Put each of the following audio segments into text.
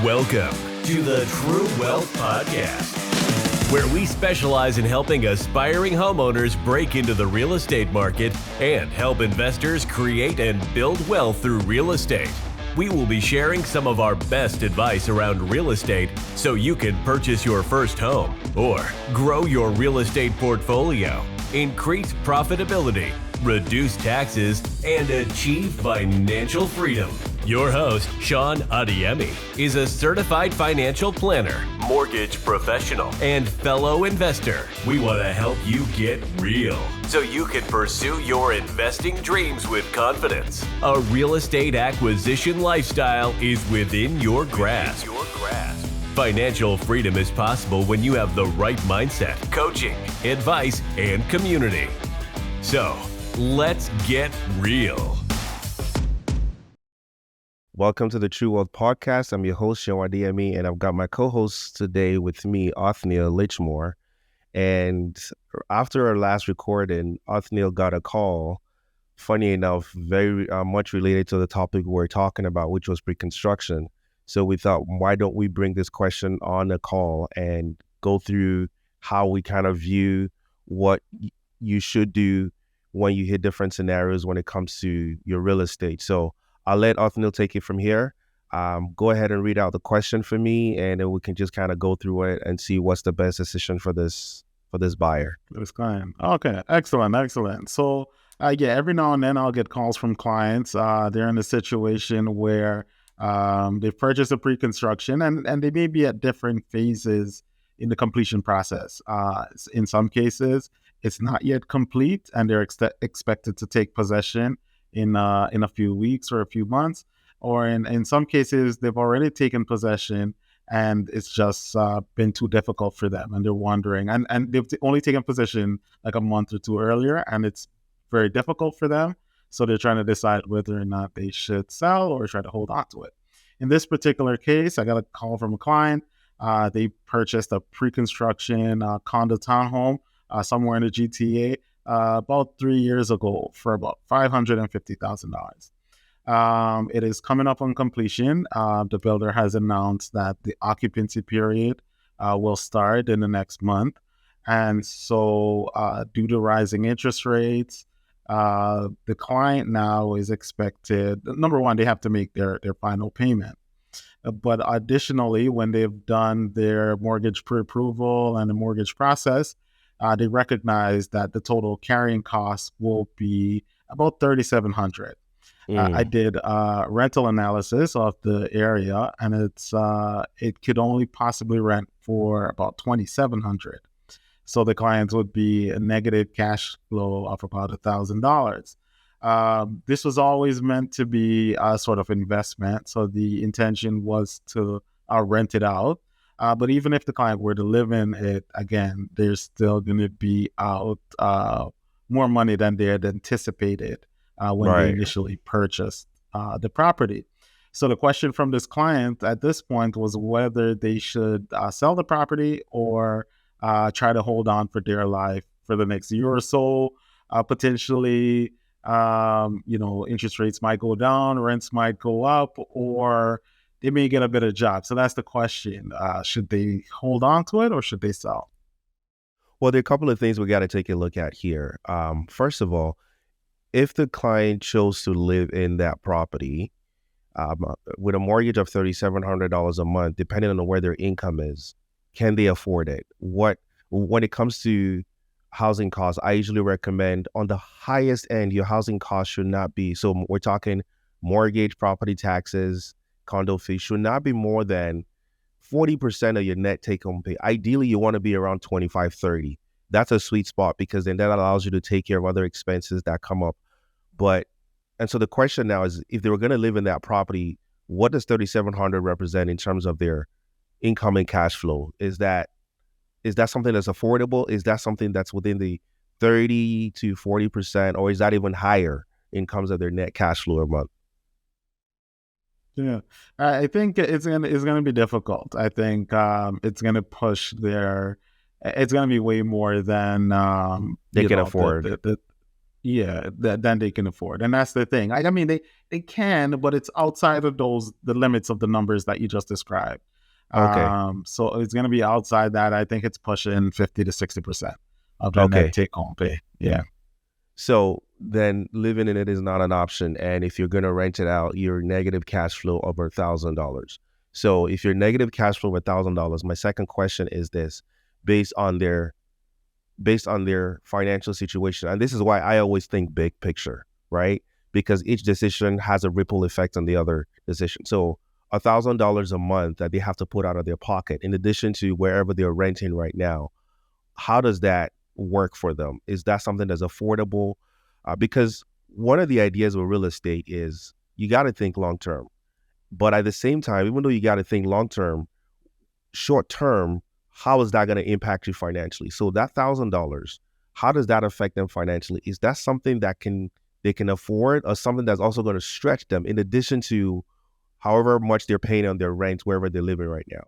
Welcome to the True Wealth Podcast, where we specialize in helping aspiring homeowners break into the real estate market and help investors create and build wealth through real estate. We will be sharing some of our best advice around real estate so you can purchase your first home or grow your real estate portfolio, increase profitability, reduce taxes, and achieve financial freedom. Your host, Sean Adiemi, is a certified financial planner, mortgage professional, and fellow investor. We want to help you get real so you can pursue your investing dreams with confidence. A real estate acquisition lifestyle is within your grasp. Financial freedom is possible when you have the right mindset, coaching, advice, and community. So, let's get real. Welcome to the True Wealth Podcast. I'm your host, Sean Adiemi, and I've got my co-host today with me, Othniel Lichmore. And after our last recording, Othniel got a call, funny enough, very much related to the topic we're talking about, which was pre-construction. So we thought, why don't we bring this question on a call and go through how we kind of view what you should do when you hit different scenarios when it comes to your real estate. So I'll let Othniel take it from here. Go ahead and read out the question for me, and then we can just kind of go through it and see what's the best decision for this buyer. This client. Okay, excellent. So every now and then I'll get calls from clients. They're in a situation where they've purchased a pre-construction and they may be at different phases in the completion process. In some cases, it's not yet complete and they're expected to take possession in a few weeks or a few months, or in some cases they've already taken possession and it's just been too difficult for them and they're wondering, and they've only taken possession like a month or two earlier and it's very difficult for them, so they're trying to decide whether or not they should sell or try to hold on to it. In this particular case, I got a call from a client. They purchased a pre-construction condo townhome somewhere in the GTA about 3 years ago for about $550,000. It is coming up on completion. The builder has announced that the occupancy period will start in the next month. And so due to rising interest rates, the client now is expected, number one, they have to make their final payment. But additionally, when they've done their mortgage pre-approval and the mortgage process, they recognize that the total carrying cost will be about $3,700. I did a rental analysis of the area, and it could only possibly rent for about $2,700. So the clients would be a negative cash flow of about $1,000. This was always meant to be a sort of investment, so the intention was to rent it out. But even if the client were to live in it, again, there's still going to be out more money than they had anticipated when they initially purchased the property. So the question from this client at this point was whether they should sell the property or try to hold on for dear life for the next year or so. Potentially, interest rates might go down, rents might go up, or they may get a better job. So that's the question. Should they hold on to it or should they sell? Well, there are a couple of things we got to take a look at here. First of all, if the client chose to live in that property with a mortgage of $3,700 a month, depending on where their income is, can they afford it? When it comes to housing costs, I usually recommend on the highest end, your housing costs should not be, so we're talking mortgage, property taxes, condo fees, should not be more than 40% of your net take-home pay. Ideally, you want to be around 25-30. That's a sweet spot because then that allows you to take care of other expenses that come up. And so the question now is, if they were going to live in that property, what does $3,700 represent in terms of their income and cash flow? Is that something that's affordable? Is that something that's within the 30 to 40%, or is that even higher in terms of their net cash flow a month? Yeah, I think it's gonna be difficult. I think it's gonna push it's gonna be way more than they can afford. Yeah, than they can afford. And that's the thing. I mean, they can, but it's outside of the limits of the numbers that you just described. Okay. So it's going to be outside that. I think it's pushing 50 to 60% of their net Okay. take home pay. Yeah. So then living in it is not an option. And if you're going to rent it out, you're negative cash flow over $1,000. So if you're negative cash flow of $1,000, my second question is this: based on their financial situation, and this is why I always think big picture, right? Because each decision has a ripple effect on the other decision. So $1,000 a month that they have to put out of their pocket, in addition to wherever they're renting right now, how does that work for them? Is that something that's affordable? Because one of the ideas with real estate is you got to think long term. But at the same time, even though you got to think long term, short term, how is that going to impact you financially? So that $1,000, how does that affect them financially? Is that something that they can afford, or something that's also going to stretch them in addition to however much they're paying on their rent wherever they're living right now?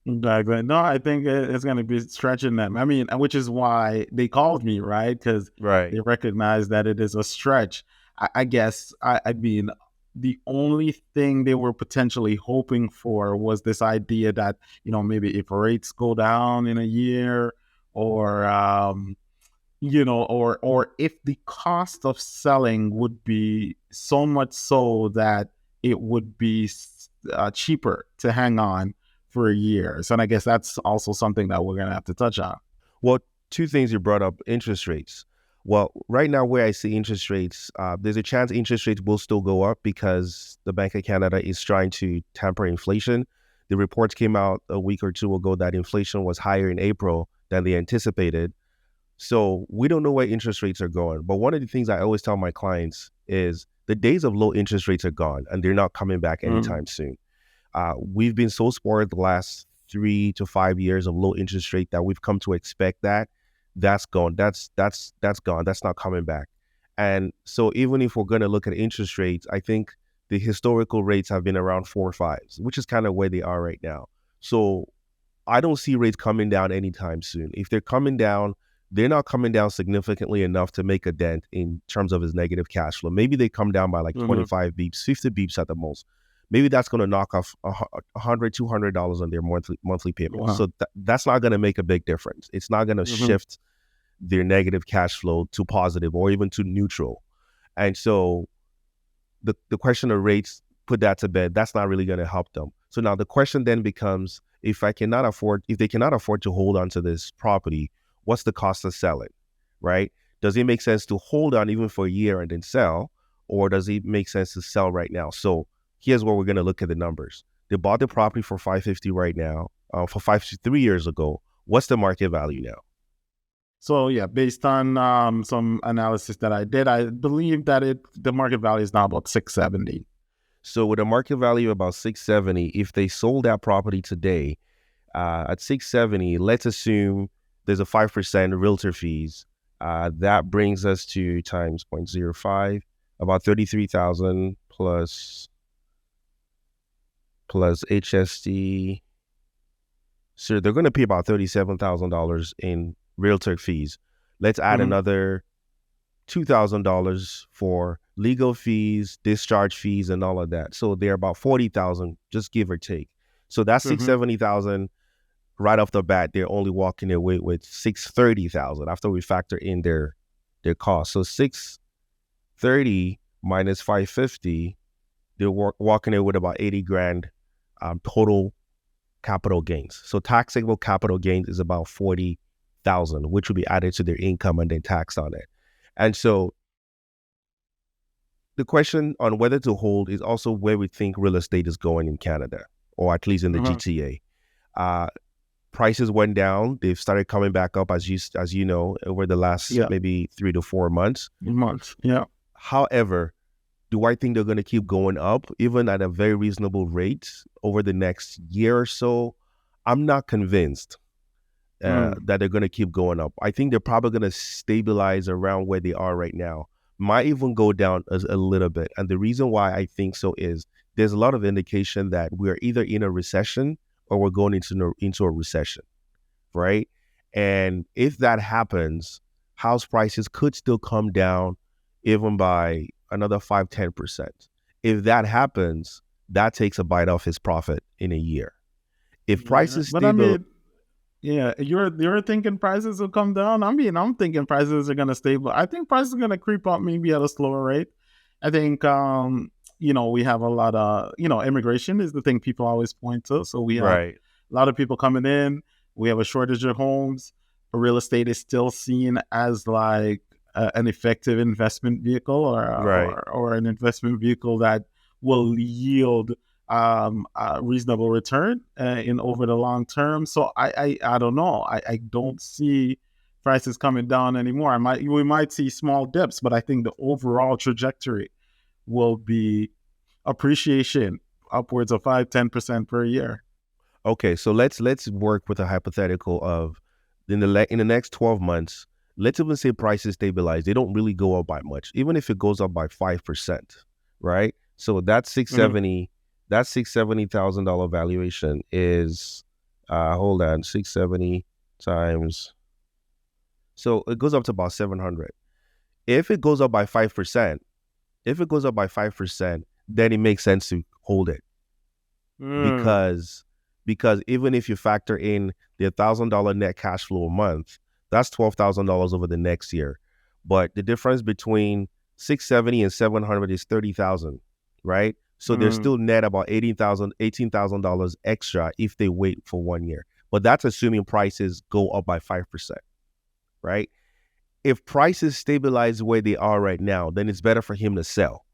Exactly. No, I think it's going to be stretching them. I mean, which is why they called me, right? Because Right. they recognize that it is a stretch. I guess, I mean, the only thing they were potentially hoping for was this idea that, maybe if rates go down in a year, or, or if the cost of selling would be so much so that it would be cheaper to hang on for years. And I guess that's also something that we're going to have to touch on. Well, two things you brought up: interest rates. Well, right now, where I see interest rates, there's a chance interest rates will still go up because the Bank of Canada is trying to temper inflation. The reports came out a week or two ago that inflation was higher in April than they anticipated. So we don't know where interest rates are going. But one of the things I always tell my clients is the days of low interest rates are gone, and they're not coming back anytime soon. We've been so spoiled the last 3 to 5 years of low interest rate that we've come to expect that's gone. That's gone. That's not coming back. And so even if we're going to look at interest rates, I think the historical rates have been around 4 or 5s, which is kind of where they are right now. So I don't see rates coming down anytime soon. If they're coming down, they're not coming down significantly enough to make a dent in terms of his negative cash flow. Maybe they come down by like 25 beeps, 50 beeps at the most. Maybe that's going to knock off $100, $200 on their monthly payment. Wow. So that's not going to make a big difference. It's not going to shift their negative cash flow to positive or even to neutral. And so the question of rates, put that to bed. That's not really going to help them. So now the question then becomes, if they cannot afford to hold on to this property, what's the cost of selling, right? Does it make sense to hold on even for a year and then sell, or does it make sense to sell right now? So here's where we're going to look at the numbers. They bought the property for $550 right now, for $550 3 years ago. What's the market value now? So yeah, based on some analysis that I did, I believe that the market value is now about $670. So with a market value of about $670, if they sold that property today at $670, let's assume there's a 5% realtor fees. That brings us to times 0.05, about $33,000 plus HST. So they're going to pay about $37,000 in realtor fees. Let's add another $2,000 for legal fees, discharge fees, and all of that. So they're about $40,000, just give or take. So that's $670,000 right off the bat. They're only walking away with $630,000 after we factor in their costs. So $630 minus $550, they're walking away with about $80,000 total capital gains. So taxable capital gains is about $40,000, which will be added to their income and then taxed on it. And so the question on whether to hold is also where we think real estate is going in Canada, or at least in the GTA. Prices went down. They've started coming back up, as you know, over the last maybe 3 to 4 months. Yeah. However, do I think they're going to keep going up, even at a very reasonable rate over the next year or so? I'm not convinced that they're going to keep going up. I think they're probably going to stabilize around where they are right now. Might even go down a little bit. And the reason why I think so is there's a lot of indication that we're either in a recession or we're going into a recession, right? And if that happens, house prices could still come down even by another 5-10%. If that happens, that takes a bite off his profit in a year. If Yeah, prices but I stable, mean, yeah, you're thinking prices will come down. I mean, I'm thinking prices are gonna stable. I think prices are gonna creep up maybe at a slower rate. I think we have a lot of immigration is the thing people always point to. So we have right, a lot of people coming in. We have a shortage of homes. Real estate is still seen as like an effective investment vehicle right. or an investment vehicle that will yield a reasonable return in over the long term. So I don't know. I don't see prices coming down anymore. We might see small dips, but I think the overall trajectory will be appreciation upwards of 5-10% per year. Okay, so let's work with a hypothetical of in the next 12 months, let's even say prices stabilize. They don't really go up by much, even if it goes up by 5%, right? So that Mhm. 670, that $670,000 valuation is hold on, 670 times. So it goes up to about 700. If it goes up by 5%, if it goes up by 5%, then it makes sense to hold it Mm. because even if you factor in the $1,000 net cash flow a month, that's $12,000 over the next year. But the difference between 670 and 700 is 30,000, right? So they're Mm. still net about $18,000 extra if they wait for 1 year. But that's assuming prices go up by 5%, right? If prices stabilize where they are right now, then it's better for him to sell.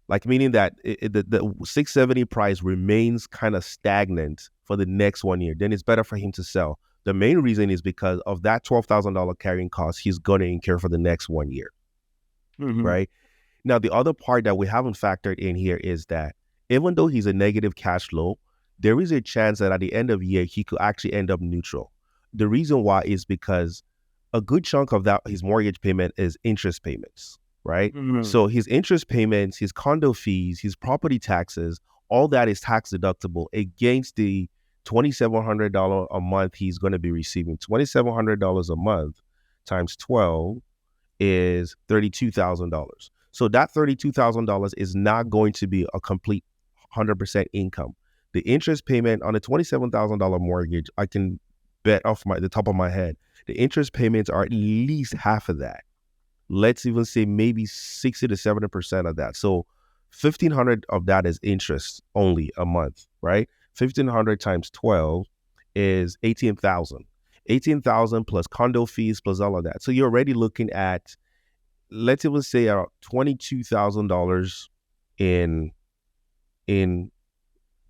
Like meaning that the 670 price remains kind of stagnant for the next 1 year, then it's better for him to sell. The main reason is because of that $12,000 carrying cost he's going to incur for the next 1 year, Mhm. right? Now, the other part that we haven't factored in here is that even though he's a negative cash flow, there is a chance that at the end of the year, he could actually end up neutral. The reason why is because a good chunk of that his mortgage payment is interest payments, right? Mhm. So his interest payments, his condo fees, his property taxes, all that is tax deductible against the $2,700 a month he's going to be receiving. $2,700 a month times 12 is $32,000. So that $32,000 is not going to be a complete 100% income. The interest payment on a $27,000 mortgage, I can bet off the top of my head, the interest payments are at least half of that. Let's even say maybe 60 to 70% of that. So 1,500 of that is interest only a month, right? 1,500 times 12 is 18,000. 18,000 plus condo fees plus all of that. So you're already looking at, let's even say, $22,000 in in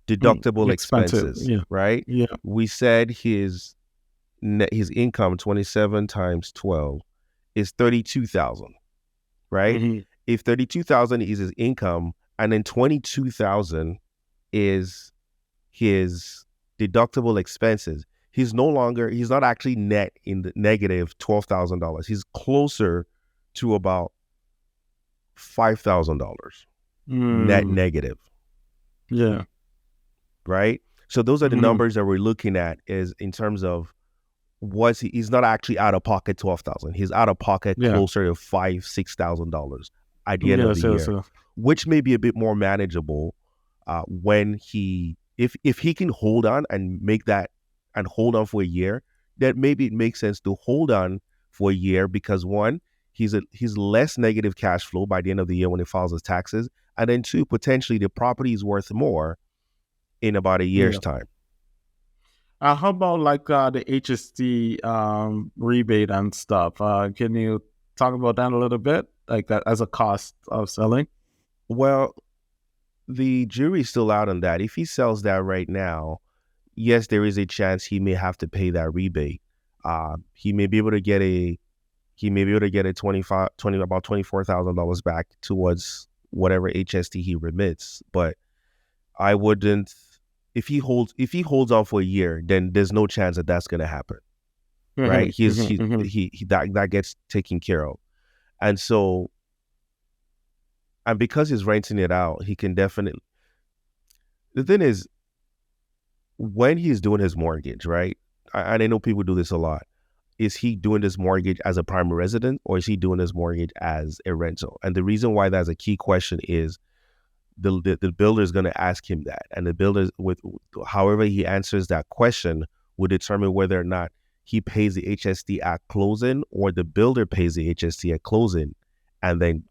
deductible Expensive. expenses, Yeah. right? Yeah. We said his income 27 times 12 is 32,000, right? Mhm. If 32,000 is his income and then 22,000 is his deductible expenses, he's not actually net in the negative $12,000. He's closer to about $5,000 net Mm. negative, Yeah. right? So those are the Mhm. numbers that we're looking at, is in terms of he's not actually out of pocket 12,000. He's out of pocket Yeah. closer to $5,000-$6,000 at the end of the Yes. Yes. year, which may be a bit more manageable when if he can hold on and make that and hold on for a year. That maybe it makes sense to hold on for a year because one, he's less negative cash flow by the end of the year when he files his taxes, and then two, potentially the property is worth more in about a year's Yeah. time. How about like the HST rebate and stuff? Can you talk about that a little bit, like that as a cost of selling? Well, the jury's still out on that. If he sells that right now, yes, there is a chance he may have to pay that rebate. He may be able to get a 20 about $24,000 back towards whatever HST he remits. But I wouldn't, if he holds on for a year, then there's no chance that that's going to happen, right? Mhm. Mhm. Mhm. That gets taken care of. And so, and because he's renting it out, he can definitely, the thing is, when he's doing his mortgage, right? And I know people do this a lot. is he doing this mortgage as a primary resident or is he doing this mortgage as a rental? And the reason why that's a key question is the builder is going to ask him that. And the builder, with however he answers that question, will determine whether or not he pays the HST at closing or the builder pays the HST at closing. And then,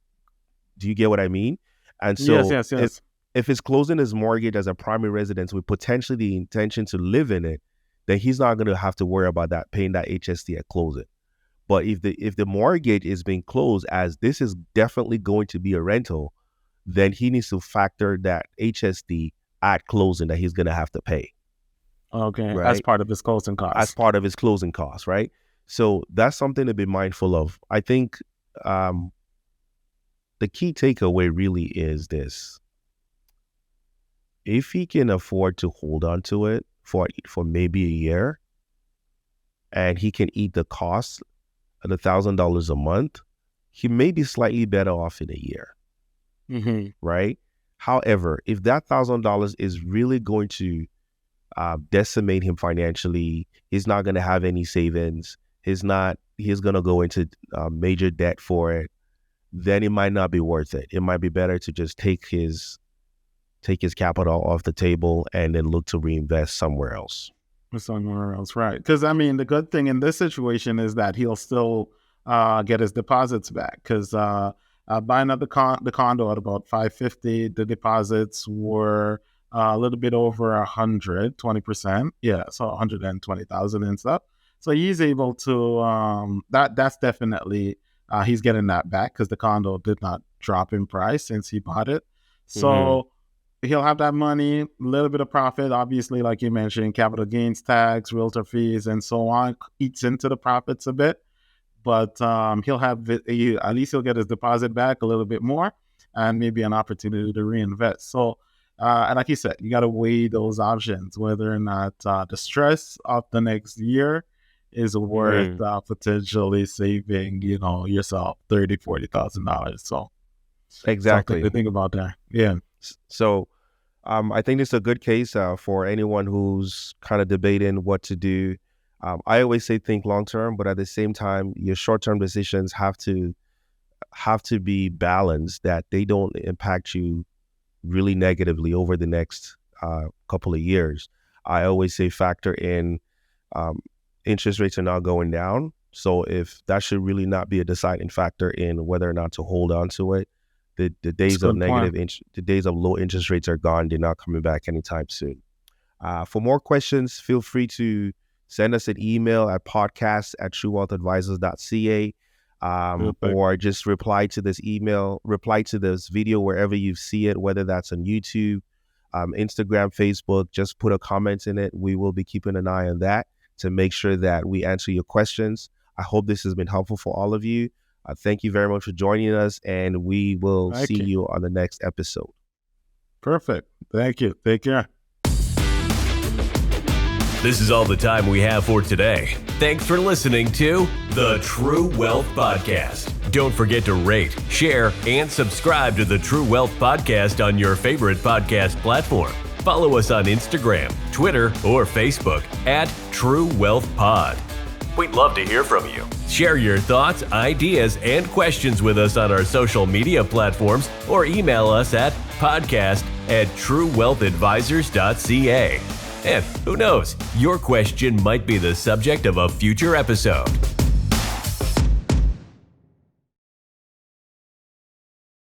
do you get what I mean? And so yes. if it's closing his mortgage as a primary residence with potentially the intention to live in it, then he's not going to have to worry about that, paying that HST at closing. But if the mortgage is being closed as this is definitely going to be a rental, then he needs to factor that HST at closing that he's going to have to pay. Okay, right? as part of his closing costs. As part of his closing costs, right? So that's something to be mindful of. I think the key takeaway really is this. If he can afford to hold on to it for maybe a year, and he can eat the cost of $1,000 a month, he may be slightly better off in a year, right? However, if that $1,000 is really going to decimate him financially, he's not going to have any savings, he's going to go into major debt for it, then it might not be worth it. It might be better to just take his capital off the table and then look to reinvest somewhere else. Right? Because I mean, the good thing in this situation is that he'll still get his deposits back. Because buying up the condo at about $550, the deposits were a little bit over 20%. Yeah, so 120,000 and stuff. So he's able to. That's definitely he's getting that back because the condo did not drop in price since he bought it. So. He'll have that money, a little bit of profit, obviously, like you mentioned, capital gains tax, realtor fees, and so on, eats into the profits a bit. But he'll have, at least he'll get his deposit back a little bit more and maybe an opportunity to reinvest. So, and like you said, you got to weigh those options, whether or not the stress of the next year is worth potentially saving, yourself $30,000, $40,000. So, exactly. Something to think about there. Yeah. So I think it's a good case for anyone who's kind of debating what to do. I always say think long-term, but at the same time, your short-term decisions have to be balanced, that they don't impact you really negatively over the next couple of years. I always say factor in interest rates are not going down. So if that should really not be a deciding factor in whether or not to hold on to it. The days of the days of low interest rates are gone. They're not coming back anytime soon. For more questions, feel free to send us an email at podcast@truewealthadvisors.ca, or just reply to this video wherever you see it, whether that's on YouTube, Instagram, Facebook. Just put a comment in it. We will be keeping an eye on that to make sure that we answer your questions. I hope this has been helpful for all of you. Thank you very much for joining us, and we will see you on the next episode. Perfect. Thank you. Take care. This is all the time we have for today. Thanks for listening to the True Wealth Podcast. Don't forget to rate, share, and subscribe to the True Wealth Podcast on your favorite podcast platform. Follow us on Instagram, Twitter, or Facebook at True Wealth Pod. We'd love to hear from you. Share your thoughts, ideas, and questions with us on our social media platforms, or email us at podcast@truewealthadvisors.ca. And who knows, your question might be the subject of a future episode.